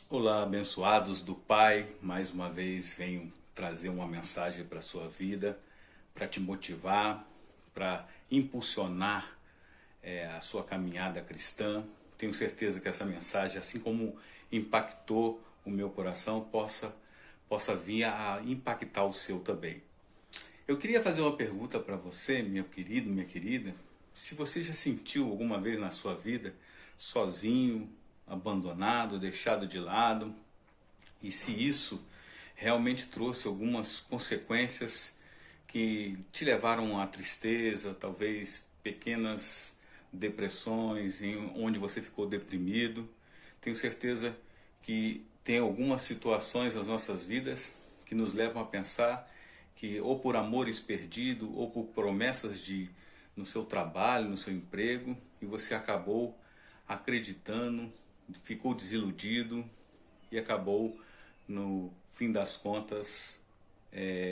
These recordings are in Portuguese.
Olá, abençoados do Pai, mais uma vez venho trazer uma mensagem para a sua vida, para te motivar, para impulsionar a sua caminhada cristã. Tenho certeza que essa mensagem, assim como impactou o meu coração, possa vir a impactar o seu também. Eu queria fazer uma pergunta para você, meu querido, minha querida. Se você já sentiu alguma vez na sua vida sozinho, abandonado, deixado de lado, e se isso realmente trouxe algumas consequências que te levaram à tristeza, talvez pequenas depressões, onde você ficou deprimido. Tenho certeza que tem algumas situações nas nossas vidas que nos levam a pensar que ou por amores perdidos ou por promessas no seu trabalho, no seu emprego, e você acabou acreditando, ficou desiludido e acabou, no fim das contas,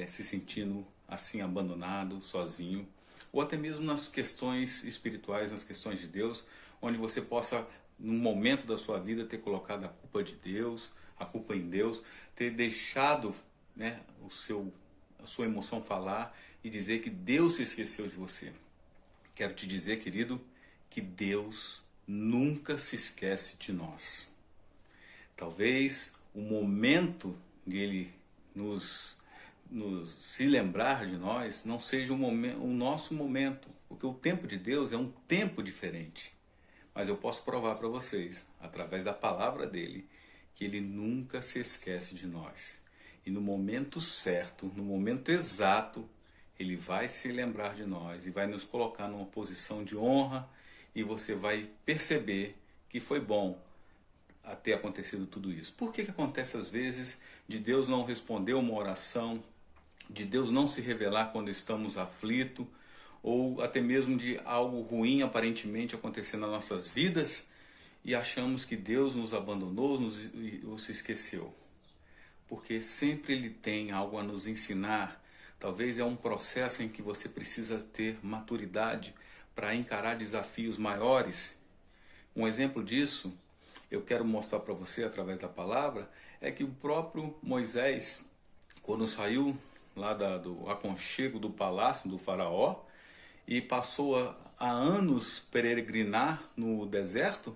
se sentindo assim abandonado, sozinho, ou até mesmo nas questões espirituais, nas questões de Deus, onde você possa, num momento da sua vida, ter colocado a culpa de Deus, a culpa em Deus, ter deixado, né, a sua emoção falar e dizer que Deus se esqueceu de você. Quero te dizer, querido, que Deus nunca se esquece de nós. Talvez o momento de Ele nos se lembrar de nós não seja o nosso momento, porque o tempo de Deus é um tempo diferente. Mas eu posso provar para vocês, através da palavra dele, que ele nunca se esquece de nós. E no momento certo, no momento exato, ele vai se lembrar de nós e vai nos colocar numa posição de honra, e você vai perceber que foi bom a ter acontecido tudo isso. Por que acontece às vezes de Deus não responder uma oração, de Deus não se revelar quando estamos aflitos, ou até mesmo de algo ruim aparentemente acontecer nas nossas vidas e achamos que Deus nos abandonou ou se esqueceu? Porque sempre Ele tem algo a nos ensinar. Talvez é um processo em que você precisa ter maturidade para encarar desafios maiores. Um exemplo disso, eu quero mostrar para você através da palavra, é que o próprio Moisés, quando saiu lá do aconchego do palácio do faraó e passou há anos peregrinar no deserto,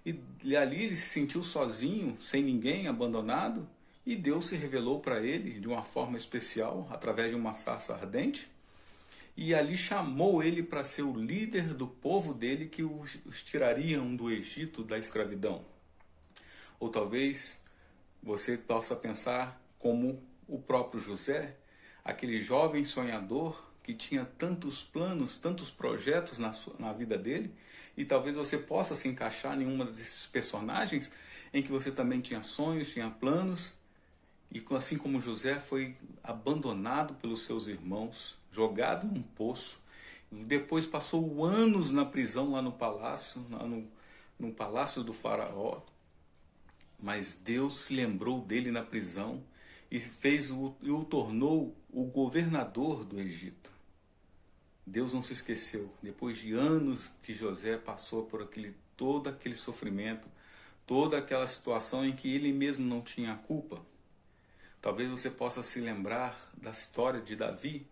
e ali ele se sentiu sozinho, sem ninguém, abandonado, e Deus se revelou para ele de uma forma especial, através de uma sarça ardente, e ali chamou ele para ser o líder do povo dele que os tirariam do Egito, da escravidão. Ou talvez você possa pensar como o próprio José, aquele jovem sonhador que tinha tantos planos, tantos projetos na vida dele, e talvez você possa se encaixar em uma desses personagens em que você também tinha sonhos, tinha planos, e assim como José foi abandonado pelos seus irmãos, jogado num poço, depois passou anos na prisão lá no palácio, no palácio do faraó, mas Deus se lembrou dele na prisão e o tornou o governador do Egito. Deus não se esqueceu. Depois de anos que José passou por todo aquele sofrimento, toda aquela situação em que ele mesmo não tinha culpa. Talvez você possa se lembrar da história de Davi,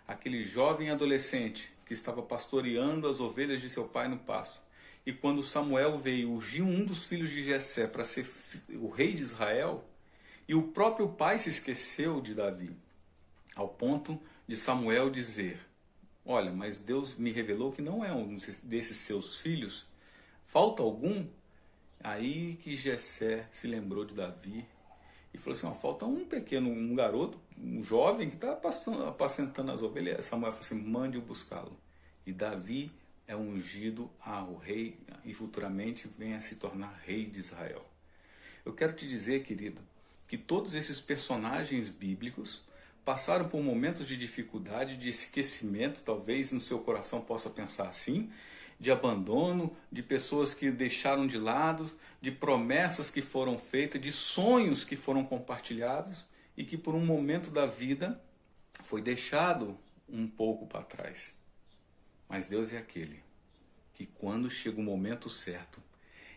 aquele jovem adolescente que estava pastoreando as ovelhas de seu pai no pasto. E quando Samuel veio ungir um dos filhos de Jessé para ser o rei de Israel, e o próprio pai se esqueceu de Davi, ao ponto de Samuel dizer: olha, mas Deus me revelou que não é um desses seus filhos, falta algum? Aí que Jessé se lembrou de Davi e falou assim: ó, falta um garoto, um jovem que está apacentando as ovelhas. Samuel falou assim: mande-o buscá-lo. E Davi é ungido ao rei e futuramente venha a se tornar rei de Israel. Eu quero te dizer, querido, que todos esses personagens bíblicos passaram por momentos de dificuldade, de esquecimento, talvez no seu coração possa pensar assim, de abandono, de pessoas que deixaram de lado, de promessas que foram feitas, de sonhos que foram compartilhados e que por um momento da vida foi deixado um pouco para trás. Mas Deus é aquele que, quando chega o momento certo,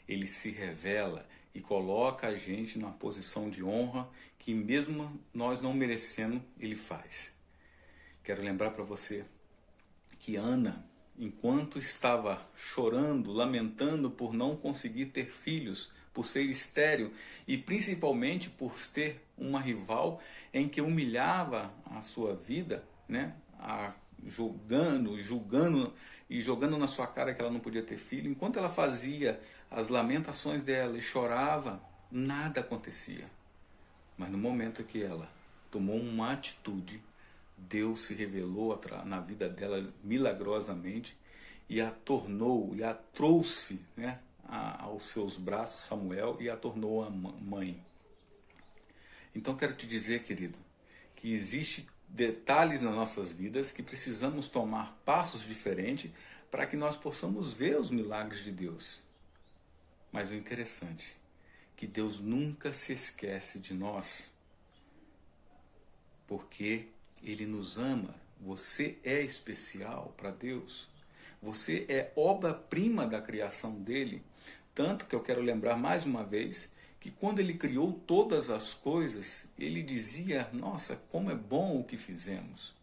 ele se revela e coloca a gente numa posição de honra que mesmo nós não merecendo, Ele faz. Quero lembrar para você que Ana, enquanto estava chorando, lamentando por não conseguir ter filhos, por ser estéril e principalmente por ter uma rival em que humilhava a sua vida, né? Julgando e jogando na sua cara que ela não podia ter filho, enquanto ela fazia as lamentações dela e chorava, nada acontecia. Mas no momento que ela tomou uma atitude, Deus se revelou na vida dela milagrosamente e a tornou, e a trouxe, né, aos seus braços, Samuel, e a tornou a mãe. Então quero te dizer, querido, que existe detalhes nas nossas vidas que precisamos tomar passos diferentes para que nós possamos ver os milagres de Deus. Mas o interessante é que Deus nunca se esquece de nós, porque Ele nos ama. Você é especial para Deus. Você é obra-prima da criação dele. Tanto que eu quero lembrar mais uma vez que quando ele criou todas as coisas, ele dizia, nossa, como é bom o que fizemos.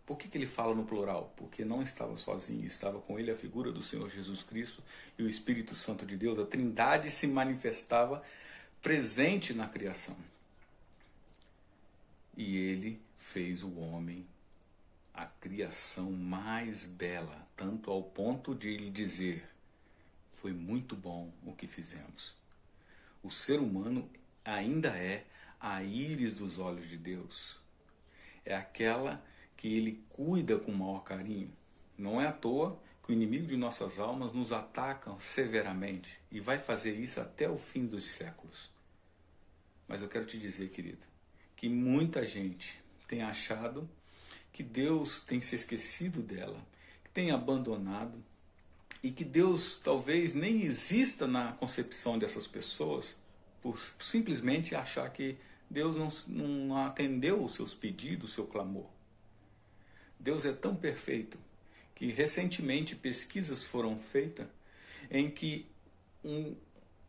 Por que ele fala no plural? Porque não estava sozinho, estava com ele a figura do Senhor Jesus Cristo e o Espírito Santo de Deus. A Trindade se manifestava presente na criação. E ele fez o homem a criação mais bela, tanto ao ponto de ele dizer, foi muito bom o que fizemos. O ser humano ainda é a íris dos olhos de Deus. É aquela que ele cuida com o maior carinho. Não é à toa que o inimigo de nossas almas nos ataca severamente e vai fazer isso até o fim dos séculos. Mas eu quero te dizer, querido, que muita gente tem achado que Deus tem se esquecido dela, que tem abandonado e que Deus talvez nem exista na concepção dessas pessoas por simplesmente achar que Deus não atendeu os seus pedidos, o seu clamor. Deus é tão perfeito que recentemente pesquisas foram feitas em que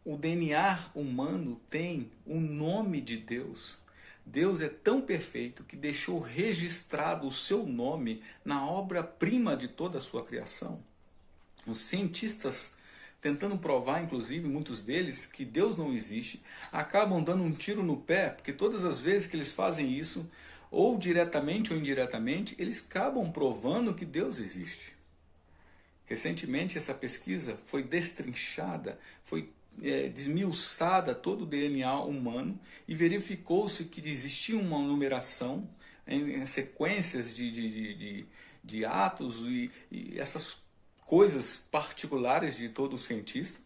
o DNA humano tem o nome de Deus. Deus é tão perfeito que deixou registrado o seu nome na obra-prima de toda a sua criação. Os cientistas, tentando provar, inclusive, muitos deles, que Deus não existe, acabam dando um tiro no pé, porque todas as vezes que eles fazem isso, ou diretamente ou indiretamente, eles acabam provando que Deus existe. Recentemente essa pesquisa foi destrinchada, foi desmiuçada todo o DNA humano e verificou-se que existia uma numeração em sequências de atos e essas coisas particulares de todo cientista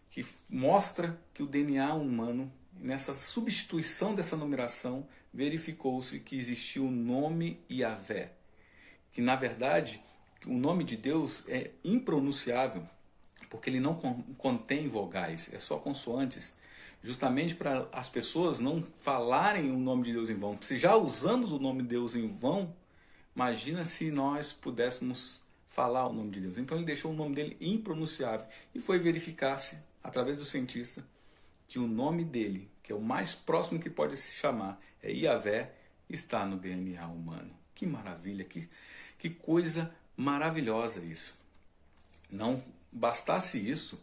que mostra que o DNA humano, nessa substituição dessa numeração, verificou-se que existia o nome Yahvé, que na verdade o nome de Deus é impronunciável, porque ele não contém vogais, é só consoantes, justamente para as pessoas não falarem o nome de Deus em vão. Se já usamos o nome de Deus em vão, imagina se nós pudéssemos falar o nome de Deus. Então ele deixou o nome dele impronunciável e foi verificar-se, através do cientista, que o nome dele, que é o mais próximo que pode se chamar, é Yahvé, está no DNA humano. Que maravilha, que coisa maravilhosa isso. Não bastasse isso,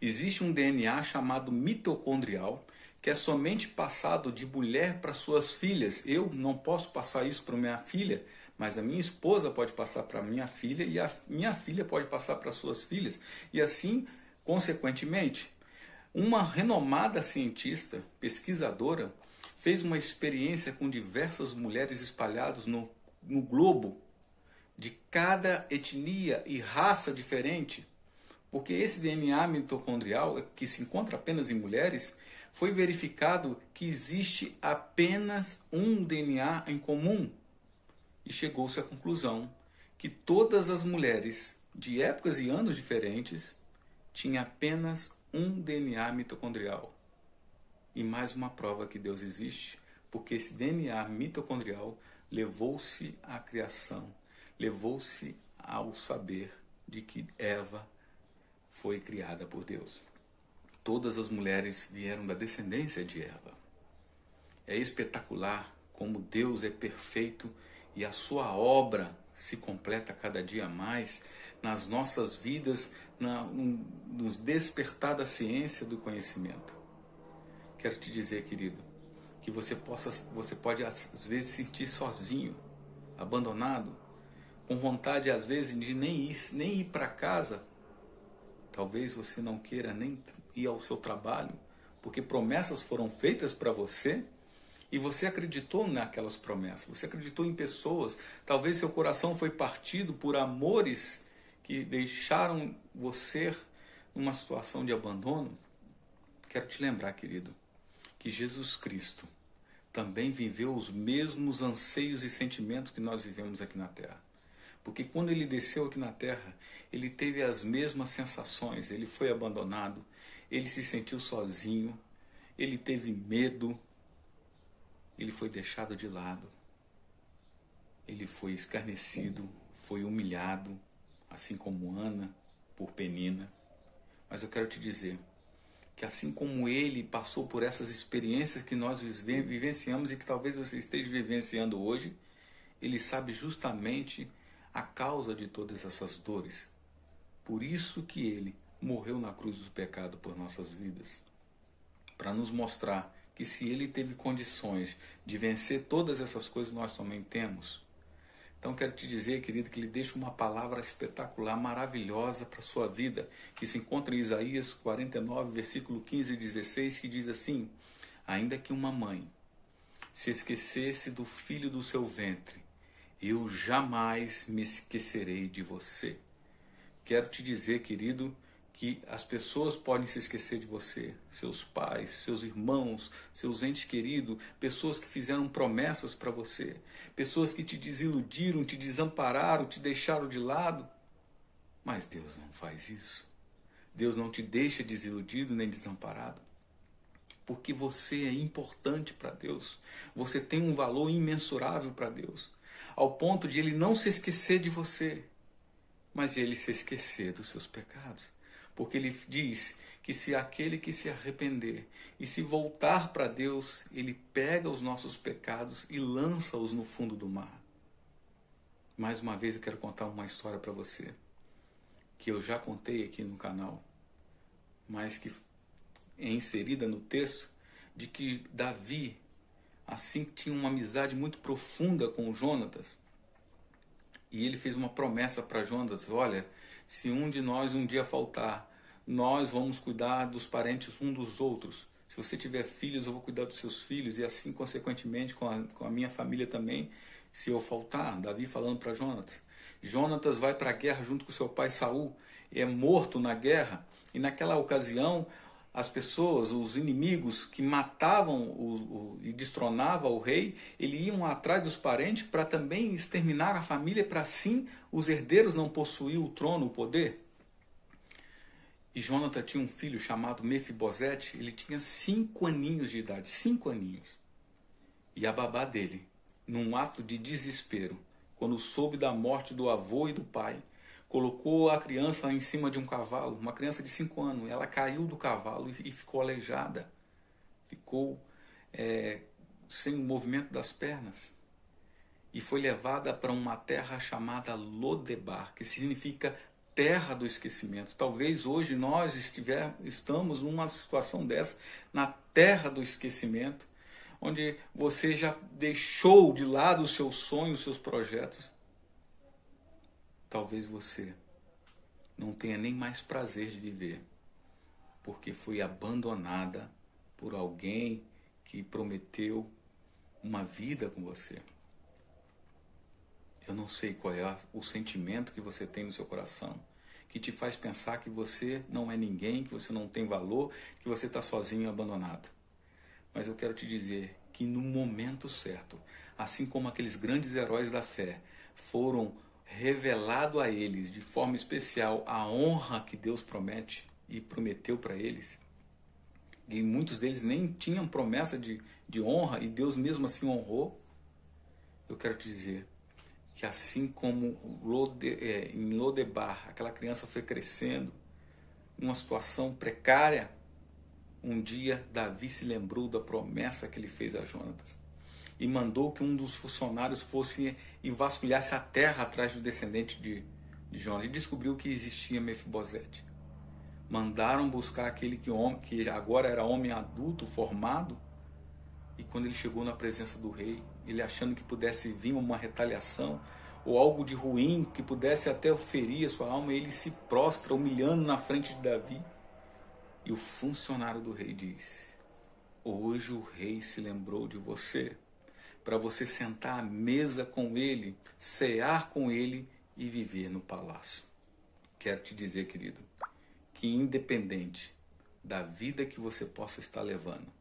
existe um DNA chamado mitocondrial, que é somente passado de mulher para suas filhas. Eu não posso passar isso para minha filha, mas a minha esposa pode passar para minha filha e a minha filha pode passar para suas filhas. E assim, consequentemente, uma renomada cientista, pesquisadora, fez uma experiência com diversas mulheres espalhadas no globo, de cada etnia e raça diferente, porque esse DNA mitocondrial, que se encontra apenas em mulheres, foi verificado que existe apenas um DNA em comum. E chegou-se à conclusão que todas as mulheres de épocas e anos diferentes tinham apenas um DNA mitocondrial. E mais uma prova que Deus existe, porque esse DNA mitocondrial levou-se à criação, levou-se ao saber de que Eva foi criada por Deus. Todas as mulheres vieram da descendência de Eva. É espetacular como Deus é perfeito e a sua obra se completa cada dia mais nas nossas vidas, nos despertar da ciência do conhecimento. Quero te dizer, querido, que você pode às vezes se sentir sozinho, abandonado, com vontade às vezes de nem ir para casa. Talvez você não queira nem ir ao seu trabalho, porque promessas foram feitas para você e você acreditou naquelas promessas, você acreditou em pessoas. Talvez seu coração foi partido por amores que deixaram você numa situação de abandono. Quero te lembrar, querido, que Jesus Cristo também viveu os mesmos anseios e sentimentos que nós vivemos aqui na Terra. Porque quando ele desceu aqui na Terra, ele teve as mesmas sensações. Ele foi abandonado, ele se sentiu sozinho, ele teve medo, ele foi deixado de lado, ele foi escarnecido, foi humilhado, assim como Ana por Penina. Mas eu quero te dizer que assim como ele passou por essas experiências que nós vivenciamos e que talvez você esteja vivenciando hoje, ele sabe justamente a causa de todas essas dores. Por isso que ele morreu na cruz do pecado por nossas vidas, para nos mostrar que se ele teve condições de vencer todas essas coisas, nós também temos. Então quero te dizer, querido, que ele deixa uma palavra espetacular, maravilhosa para a sua vida, que se encontra em Isaías 49, versículo 15 e 16, que diz assim: ainda que uma mãe se esquecesse do filho do seu ventre, eu jamais me esquecerei de você. Quero te dizer, querido, que as pessoas podem se esquecer de você, seus pais, seus irmãos, seus entes queridos, pessoas que fizeram promessas para você, pessoas que te desiludiram, te desampararam, te deixaram de lado. Mas Deus não faz isso. Deus não te deixa desiludido nem desamparado. Porque você é importante para Deus. Você tem um valor imensurável para Deus. Ao ponto de ele não se esquecer de você, mas de ele se esquecer dos seus pecados. Porque ele diz que se aquele que se arrepender e se voltar para Deus, ele pega os nossos pecados e lança-os no fundo do mar. Mais uma vez eu quero contar uma história para você, que eu já contei aqui no canal, mas que é inserida no texto, de que Davi, assim, tinha uma amizade muito profunda com Jonatas. E ele fez uma promessa para Jonatas: olha, se um de nós um dia faltar, nós vamos cuidar dos parentes um dos outros. Se você tiver filhos, eu vou cuidar dos seus filhos, e assim, consequentemente, com a minha família também, se eu faltar. Davi falando para Jonatas. Jonatas vai para a guerra junto com seu pai Saul, e é morto na guerra, e naquela ocasião, as pessoas, os inimigos que matavam e destronavam o rei, eles iam atrás dos parentes para também exterminar a família, para assim os herdeiros não possuir o trono, o poder. E Jonatas tinha um filho chamado Mefibosete, ele tinha 5 aninhos de idade, 5 aninhos. E a babá dele, num ato de desespero, quando soube da morte do avô e do pai, colocou a criança em cima de um cavalo, uma criança de 5 anos. Ela caiu do cavalo e ficou aleijada. Ficou sem o movimento das pernas. E foi levada para uma terra chamada Lodebar, que significa terra do esquecimento. Talvez hoje nós estamos numa situação dessa, na terra do esquecimento, onde você já deixou de lado os seus sonhos, os seus projetos. Talvez você não tenha nem mais prazer de viver, porque foi abandonada por alguém que prometeu uma vida com você. Eu não sei qual é o sentimento que você tem no seu coração, que te faz pensar que você não é ninguém, que você não tem valor, que você está sozinho e abandonado. Mas eu quero te dizer que no momento certo, assim como aqueles grandes heróis da fé foram revelado a eles de forma especial a honra que Deus promete e prometeu para eles, e muitos deles nem tinham promessa de honra e Deus mesmo assim honrou. Eu quero te dizer que assim como em Lodebar, aquela criança foi crescendo numa situação precária, Um dia, Davi se lembrou da promessa que ele fez a Jonatas e mandou que um dos funcionários fosse e vasculhasse a terra atrás do descendente de Jonatas e descobriu que existia Mefibosete. Mandaram buscar aquele que agora era homem adulto, formado, e quando ele chegou na presença do rei, ele achando que pudesse vir uma retaliação ou algo de ruim que pudesse até ferir a sua alma, ele se prostra humilhando na frente de Davi. E o funcionário do rei diz: hoje o rei se lembrou de você, para você sentar à mesa com ele, cear com ele e viver no palácio. Quero te dizer, querido, que independente da vida que você possa estar levando,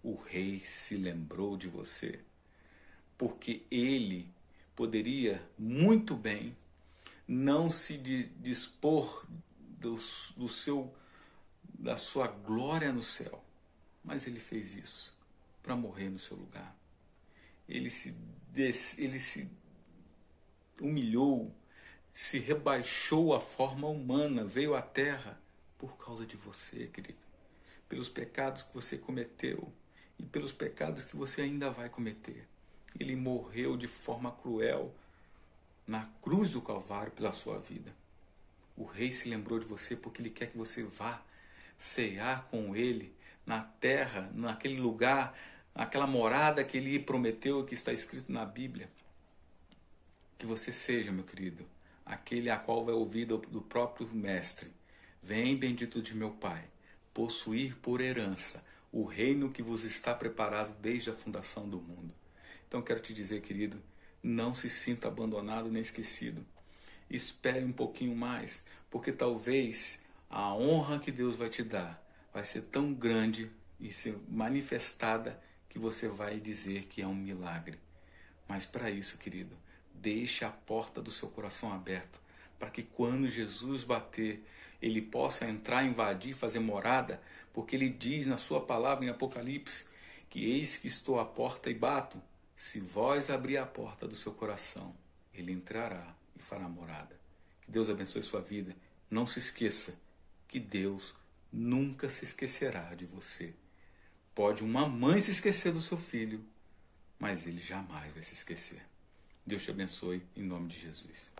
o rei se lembrou de você, porque ele poderia muito bem não se dispor da sua glória no céu, mas ele fez isso para morrer no seu lugar. Ele se humilhou, se rebaixou à forma humana, veio à terra por causa de você, querido, pelos pecados que você cometeu e pelos pecados que você ainda vai cometer. Ele morreu de forma cruel na cruz do Calvário pela sua vida. O rei se lembrou de você porque ele quer que você vá cear com ele na terra, naquele lugar, naquela morada que ele prometeu, que está escrito na Bíblia. Que você seja, meu querido, aquele a qual vai ouvir do próprio mestre: vem, bendito de meu Pai, possuir por herança o reino que vos está preparado desde a fundação do mundo. Então quero te dizer, querido, não se sinta abandonado nem esquecido. Espere um pouquinho mais, porque talvez a honra que Deus vai te dar vai ser tão grande e ser manifestada que você vai dizer que é um milagre. Mas para isso, querido, deixe a porta do seu coração aberta, para que quando Jesus bater, ele possa entrar, invadir, fazer morada, porque ele diz na sua palavra em Apocalipse que eis que estou à porta e bato. Se vós abrir a porta do seu coração, ele entrará e fará morada. Que Deus abençoe sua vida. Não se esqueça que Deus nunca se esquecerá de você. Pode uma mãe se esquecer do seu filho, mas ele jamais vai se esquecer. Deus te abençoe em nome de Jesus.